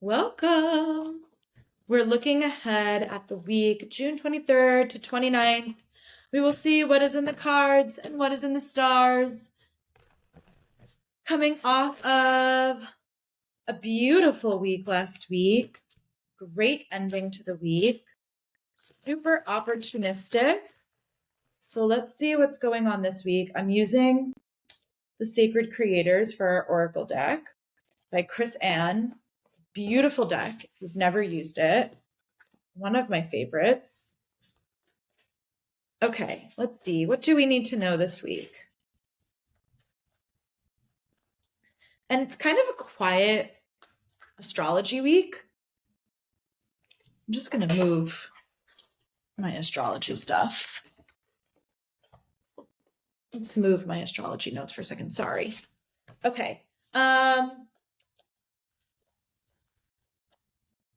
Welcome. We're looking ahead at the week, June 23rd to 29th. We will see what is in the cards and what is in the stars. Coming off of a beautiful week last week. Great ending to the week. Super opportunistic. So let's see what's going on this week. I'm using the Sacred Creators for our Oracle deck by Chris Ann. It's a beautiful deck if you've never used it. One of my favorites. Okay, let's see. What do we need to know this week? And it's kind of a quiet astrology week. I'm just going to move my astrology stuff. Let's move my astrology notes for a second. Sorry. Okay.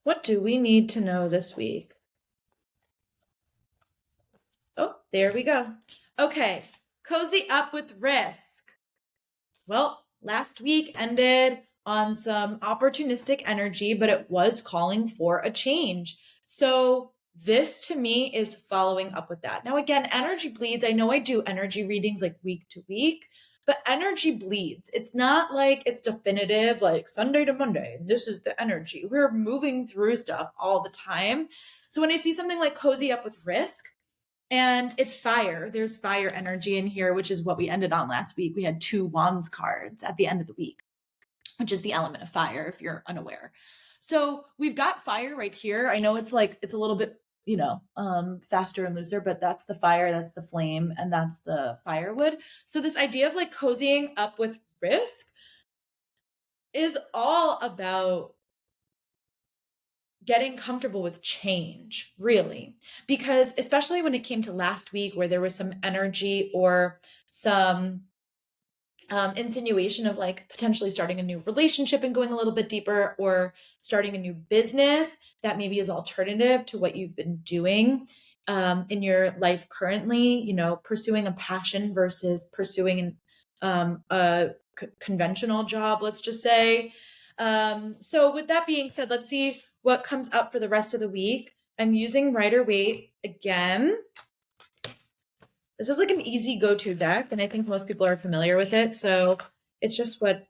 What do we need to know this week? Oh, there we go. Okay. Cozy up with risk. Well, last week ended on some opportunistic energy, but it was calling for a change. So this to me is following up with that. Now, again, energy bleeds. I know I do energy readings like week to week, but energy bleeds. It's not like it's definitive, like Sunday to Monday, and this is the energy. We're moving through stuff all the time. So when I see something like cozy up with risk, and it's fire. There's fire energy in here, which is what we ended on last week. We had 2 wands cards at the end of the week, which is the element of fire, if you're unaware. So we've got fire right here. I know it's a little bit, faster and looser, but that's the fire, that's the flame, and that's the firewood. So this idea of like cozying up with risk is all about getting comfortable with change, really. Because especially when it came to last week where there was some energy or some insinuation of like potentially starting a new relationship and going a little bit deeper, or starting a new business that maybe is alternative to what you've been doing in your life currently, pursuing a passion versus pursuing a conventional job, let's just say. So with that being said, let's see what comes up for the rest of the week. I'm using Rider-Waite again. This is like an easy go-to deck, and I think most people are familiar with it. So it's just what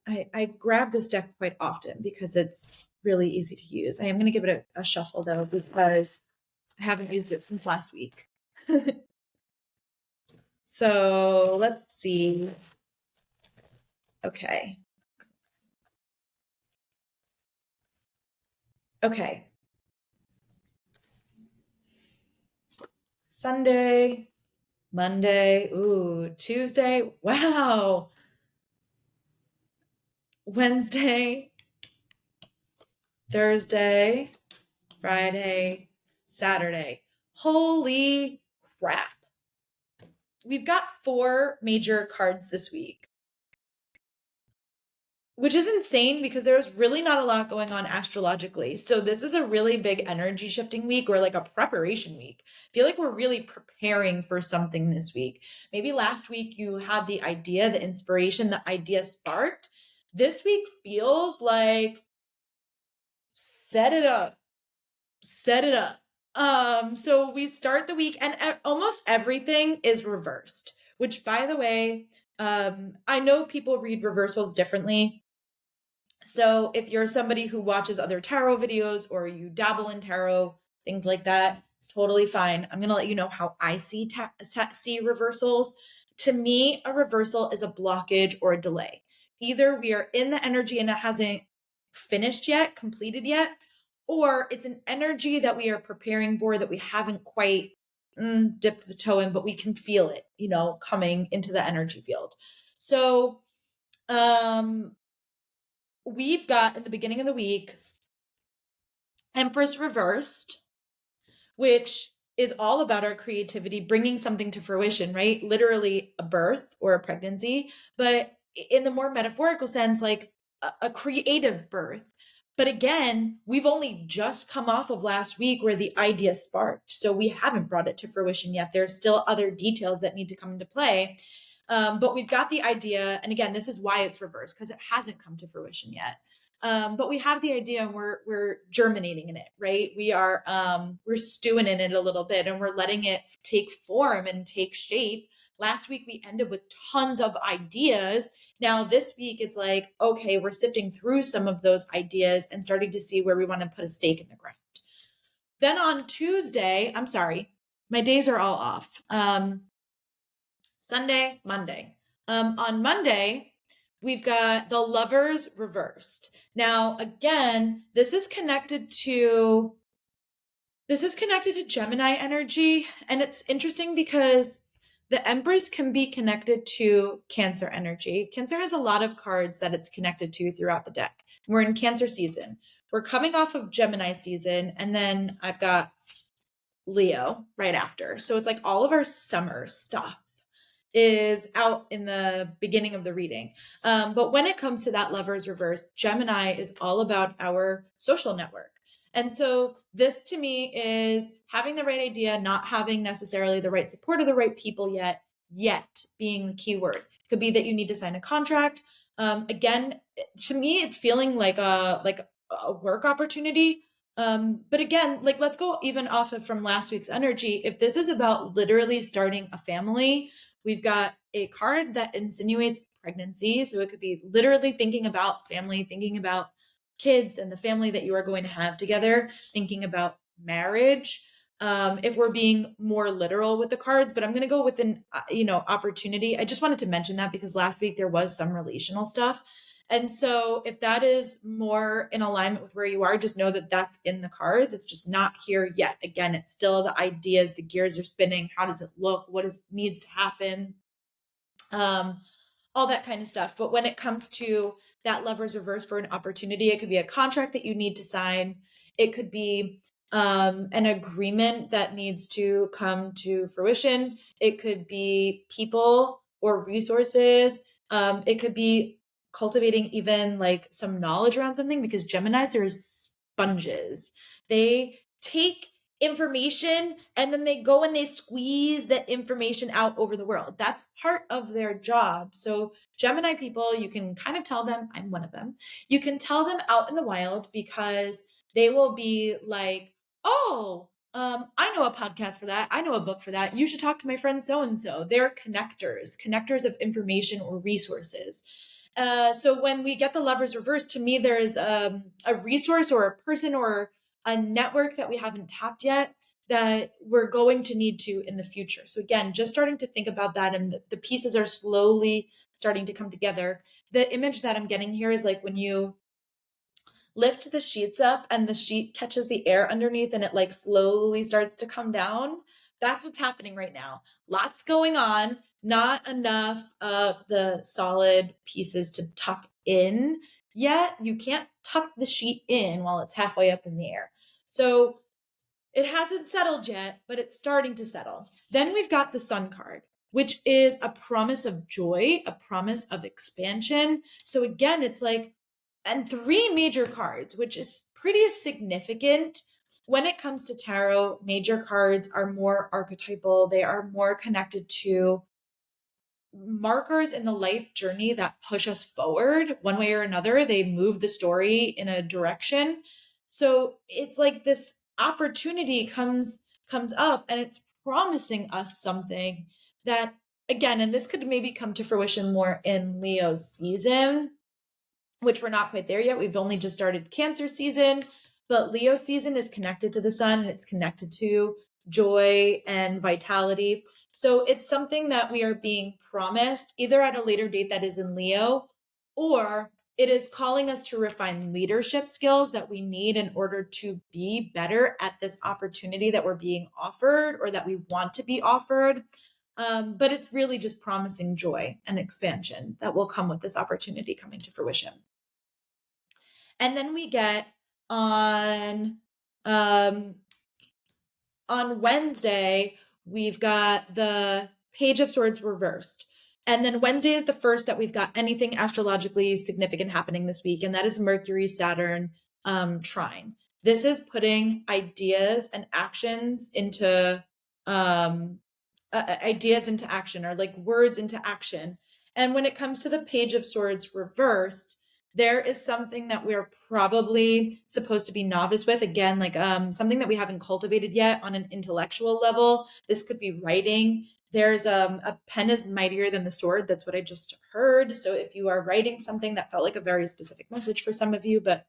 I grab this deck quite often because it's really easy to use. I am going to give it a shuffle though, because I haven't used it since last week. So let's see. Okay. Sunday, Monday, Tuesday, wow. Wednesday, Thursday, Friday, Saturday. Holy crap. We've got 4 major cards this week, which is insane because there's really not a lot going on astrologically. So this is a really big energy shifting week, or like a preparation week. I feel like we're really preparing for something this week. Maybe last week you had the idea, the inspiration, the idea sparked. This week feels like set it up. So we start the week and almost everything is reversed, which, by the way, I know people read reversals differently. So if you're somebody who watches other tarot videos or you dabble in tarot, things like that, totally fine. I'm going to let you know how I see reversals. To me, a reversal is a blockage or a delay. Either we are in the energy and it hasn't finished yet, completed yet, or it's an energy that we are preparing for that we haven't quite dipped the toe in, but we can feel it, coming into the energy field. So, we've got at the beginning of the week, Empress reversed, which is all about our creativity, bringing something to fruition, right? Literally a birth or a pregnancy, but in the more metaphorical sense, like a creative birth. But again, we've only just come off of last week where the idea sparked. So we haven't brought it to fruition yet. There's still other details that need to come into play. But we've got the idea. And again, this is why it's reversed, because it hasn't come to fruition yet. But we have the idea and we're germinating in it, right? We're stewing in it a little bit and we're letting it take form and take shape. Last week we ended with tons of ideas. Now this week it's like, okay, we're sifting through some of those ideas and starting to see where we want to put a stake in the ground. Then on Tuesday, I'm sorry, my days are all off. Sunday, Monday. On Monday, we've got the Lovers reversed. Now, again, this is connected to Gemini energy, and it's interesting because the Empress can be connected to Cancer energy. Cancer has a lot of cards that it's connected to throughout the deck. We're in Cancer season. We're coming off of Gemini season, and then I've got Leo right after. So it's like all of our summer stuff is out in the beginning of the reading. But when it comes to that Lovers reverse, Gemini is all about our social network. And so this to me is having the right idea, not having necessarily the right support of the right people yet being the key word. Could be that you need to sign a contract. Again, to me, it's feeling like a work opportunity. But again, like let's go even off of from last week's energy. If this is about literally starting a family, we've got a card that insinuates pregnancy. So it could be literally thinking about family, thinking about kids and the family that you are going to have together, thinking about marriage. If we're being more literal with the cards, but I'm going to go with an, opportunity. I just wanted to mention that because last week there was some relational stuff. And so if that is more in alignment with where you are, just know that that's in the cards. It's just not here yet. Again, it's still the ideas, the gears are spinning. How does it look? What needs to happen? All that kind of stuff. But when it comes to that Lovers reverse for an opportunity, it could be a contract that you need to sign. It could be an agreement that needs to come to fruition. It could be people or resources. It could be cultivating even like some knowledge around something because Geminis are sponges. They take information and then they go and they squeeze that information out over the world. That's part of their job. So Gemini people, you can kind of tell them, I'm one of them, you can tell them out in the wild because they will be like, oh, I know a podcast for that. I know a book for that. You should talk to my friend so-and-so. They're connectors of information or resources. So when we get the Lovers reverse, to me, there is a resource or a person or a network that we haven't tapped yet that we're going to need to in the future. So again, just starting to think about that and the pieces are slowly starting to come together. The image that I'm getting here is like when you lift the sheets up and the sheet catches the air underneath and it like slowly starts to come down. That's what's happening right now. Lots going on, not enough of the solid pieces to tuck in yet. You can't tuck the sheet in while it's halfway up in the air. So it hasn't settled yet, but it's starting to settle. Then we've got the Sun card, which is a promise of joy, a promise of expansion. So again, it's like, and three major cards, which is pretty significant. When it comes to tarot, major cards are more archetypal. They are more connected to markers in the life journey that push us forward one way or another. They move the story in a direction. So it's like this opportunity comes up and it's promising us something that, again, and this could maybe come to fruition more in Leo season, which we're not quite there yet. We've only just started Cancer season, but Leo season is connected to the sun and it's connected to joy and vitality. So it's something that we are being promised either at a later date that is in Leo, or it is calling us to refine leadership skills that we need in order to be better at this opportunity that we're being offered or that we want to be offered. But it's really just promising joy and expansion that will come with this opportunity coming to fruition. And then we get on Wednesday, we've got the Page of Swords reversed. And then Wednesday is the first that we've got anything astrologically significant happening this week, and that is Mercury Saturn trine. This is putting ideas and actions into action, or like words into action. And when it comes to the Page of Swords reversed, there is something that we're probably supposed to be novice with. Again, like something that we haven't cultivated yet on an intellectual level. This could be writing. There's a pen is mightier than the sword. That's what I just heard. So if you are writing something, that felt like a very specific message for some of you, but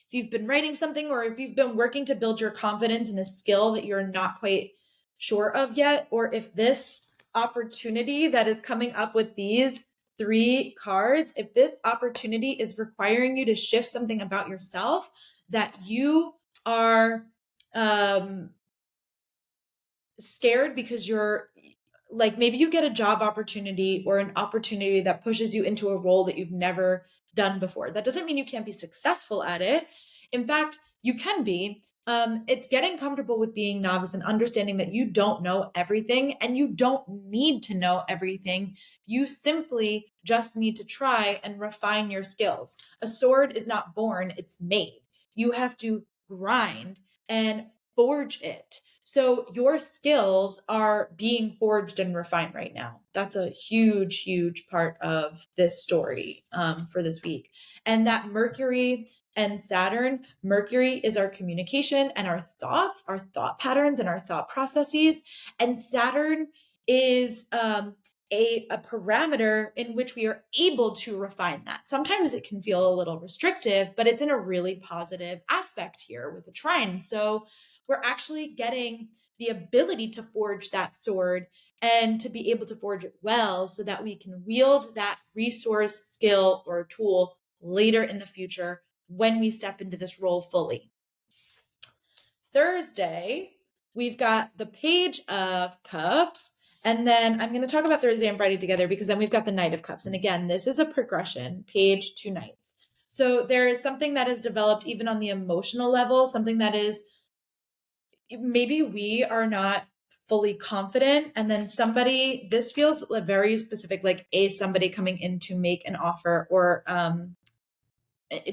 if you've been writing something or if you've been working to build your confidence in a skill that you're not quite sure of yet, or if this opportunity that is coming up with these three cards, if this opportunity is requiring you to shift something about yourself that you are scared because you're like, maybe you get a job opportunity or an opportunity that pushes you into a role that you've never done before. That doesn't mean you can't be successful at it. In fact, you can be. It's getting comfortable with being novice and understanding that you don't know everything and you don't need to know everything. You simply just need to try and refine your skills. A sword is not born, it's made. You have to grind and forge it. So your skills are being forged and refined right now. That's a huge, huge part of this story for this week. And that Mercury and Saturn, Mercury is our communication and our thoughts, our thought patterns and our thought processes. And Saturn is a parameter in which we are able to refine that. Sometimes it can feel a little restrictive, but it's in a really positive aspect here with the trine. So we're actually getting the ability to forge that sword and to be able to forge it well so that we can wield that resource, skill, or tool later in the future when we step into this role fully. Thursday, we've got the Page of Cups. And then I'm going to talk about Thursday and Friday together because then we've got the Knight of Cups. And again, this is a progression, page to knights. So there is something that is developed even on the emotional level, something that is maybe we are not fully confident, and then somebody, this feels very specific, like somebody coming in to make an offer or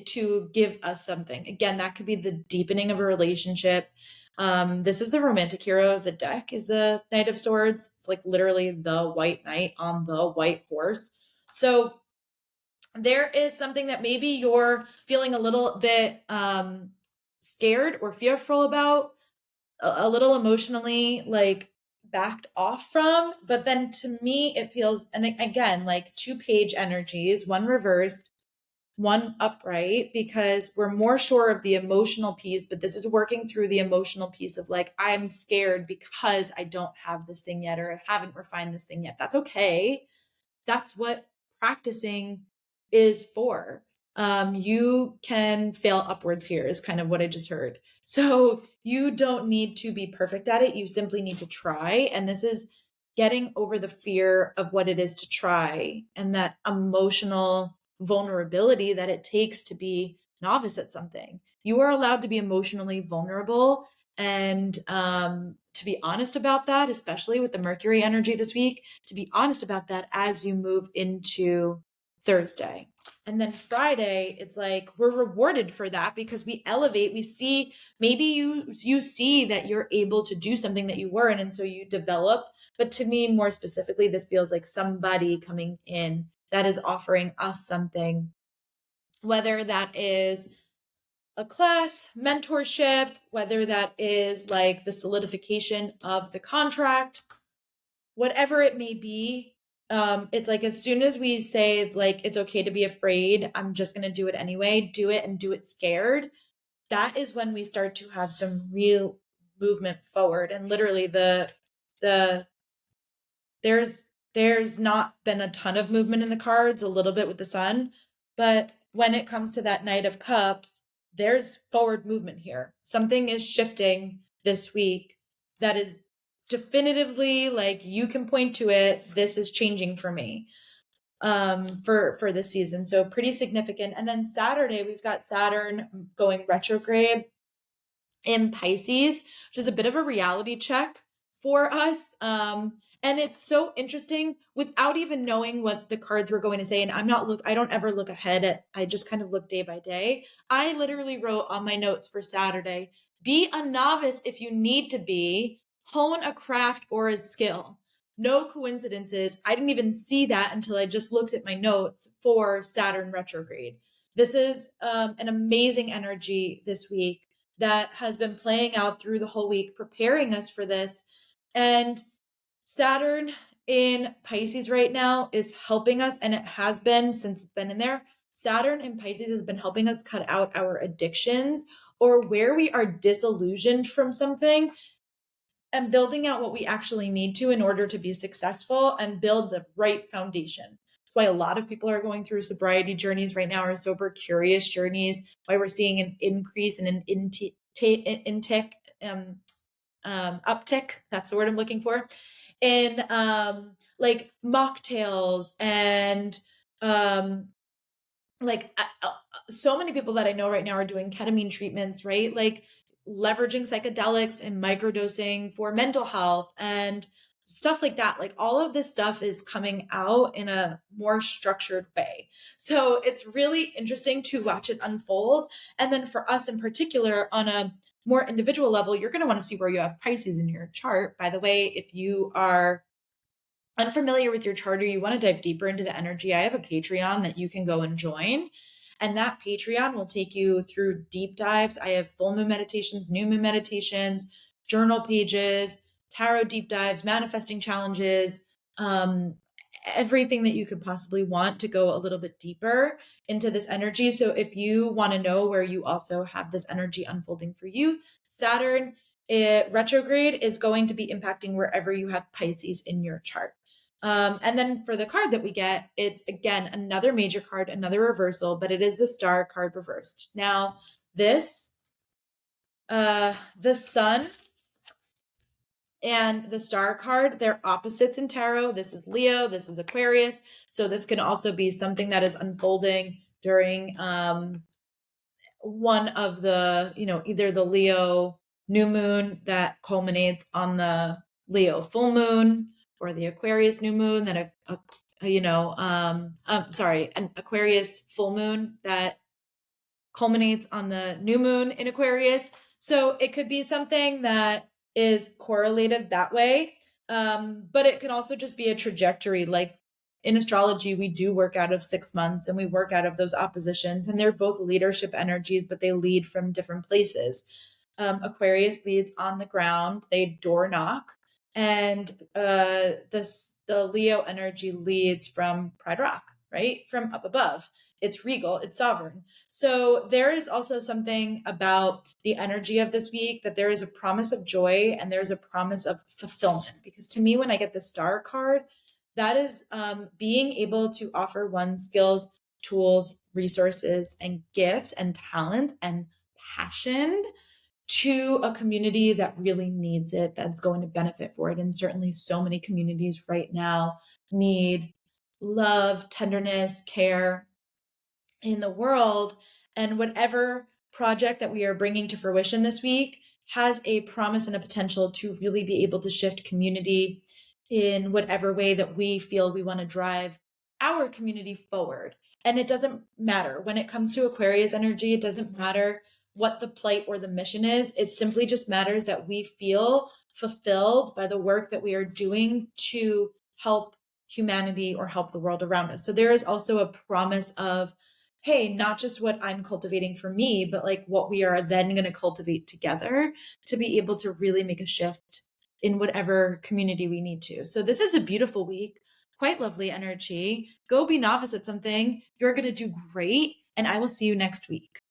to give us something. Again, that could be the deepening of a relationship. This is the romantic hero of the deck, is the Knight of Swords. It's like literally the white knight on the white horse. So there is something that maybe you're feeling a little bit scared or fearful about, a little emotionally like backed off from. But then to me, it feels, and again, like two page energies, one reversed, one upright, because we're more sure of the emotional piece, but this is working through the emotional piece of like, I'm scared because I don't have this thing yet, or I haven't refined this thing yet. That's okay. That's what practicing is for. You can fail upwards here, is kind of what I just heard. So you don't need to be perfect at it. You simply need to try. And this is getting over the fear of what it is to try and that emotional vulnerability that it takes to be novice at something. You are allowed to be emotionally vulnerable and to be honest about that, especially with the Mercury energy this week, to be honest about that as you move into Thursday. And then Friday, it's like we're rewarded for that because we elevate. We see, maybe you see that you're able to do something that you weren't, and so you develop. But to me, more specifically, this feels like somebody coming in that is offering us something, whether that is a class, mentorship, whether that is like the solidification of the contract, whatever it may be. It's like as soon as we say like it's okay to be afraid, I'm just going to do it anyway, do it and do it scared. That is when we start to have some real movement forward. And literally the there's not been a ton of movement in the cards, a little bit with the sun, but when it comes to that Knight of Cups, there's forward movement here. Something is shifting this week that is definitively like you can point to it. This is changing for me for this season. So pretty significant. And then Saturday, we've got Saturn going retrograde in Pisces, which is a bit of a reality check for us. And it's so interesting without even knowing what the cards were going to say. And I don't ever look ahead. I just kind of look day by day. I literally wrote on my notes for Saturday, be a novice if you need to be, hone a craft or a skill. No coincidences. I didn't even see that until I just looked at my notes for Saturn retrograde. This is an amazing energy this week that has been playing out through the whole week, preparing us for this. And Saturn in Pisces right now is helping us, and it has been since it's been in there. Saturn in Pisces has been helping us cut out our addictions or where we are disillusioned from something and building out what we actually need to in order to be successful and build the right foundation. That's why a lot of people are going through sobriety journeys right now, or sober curious journeys, why we're seeing an increase in an uptick, that's the word I'm looking for, in like mocktails and like so many people that I know right now are doing ketamine treatments, right? Like leveraging psychedelics and microdosing for mental health and stuff like that. Like all of this stuff is coming out in a more structured way. So it's really interesting to watch it unfold. And then for us in particular, on a more individual level, you're going to want to see where you have Pisces in your chart. By the way, if you are unfamiliar with your chart or you want to dive deeper into the energy, I have a Patreon that you can go and join. And that Patreon will take you through deep dives. I have full moon meditations, new moon meditations, journal pages, tarot deep dives, manifesting challenges, everything that you could possibly want to go a little bit deeper into this energy. So if you want to know where you also have this energy unfolding for you, Saturn retrograde is going to be impacting wherever you have Pisces in your chart. And then for the card that we get, it's again another major card, another reversal, but it is the Star card reversed. Now, this, the Sun and the Star card, they're opposites in tarot. This is Leo, this is Aquarius. So this can also be something that is unfolding during one of the, either the Leo new moon that culminates on the Leo full moon, or the Aquarius new moon that an Aquarius full moon that culminates on the new moon in Aquarius. So it could be something that is correlated that way. But it can also just be a trajectory. Like in astrology, we do work out of 6 months and we work out of those oppositions, and they're both leadership energies, but they lead from different places. Aquarius leads on the ground, they door knock, and the Leo energy leads from Pride Rock, right? From up above. It's regal, it's sovereign. So there is also something about the energy of this week that there is a promise of joy and there's a promise of fulfillment. Because to me, when I get the Star card, that is being able to offer one's skills, tools, resources, and gifts and talents and passion to a community that really needs it, that's going to benefit for it. And certainly so many communities right now need love, tenderness, care in the world. And whatever project that we are bringing to fruition this week has a promise and a potential to really be able to shift community in whatever way that we feel we want to drive our community forward. And it doesn't matter when it comes to Aquarius energy, it doesn't matter what the plight or the mission is. It simply just matters that we feel fulfilled by the work that we are doing to help humanity or help the world around us. So there is also a promise of, hey, not just what I'm cultivating for me, but like what we are then going to cultivate together to be able to really make a shift in whatever community we need to. So this is a beautiful week, quite lovely energy. Go be novice at something. You're going to do great. And I will see you next week.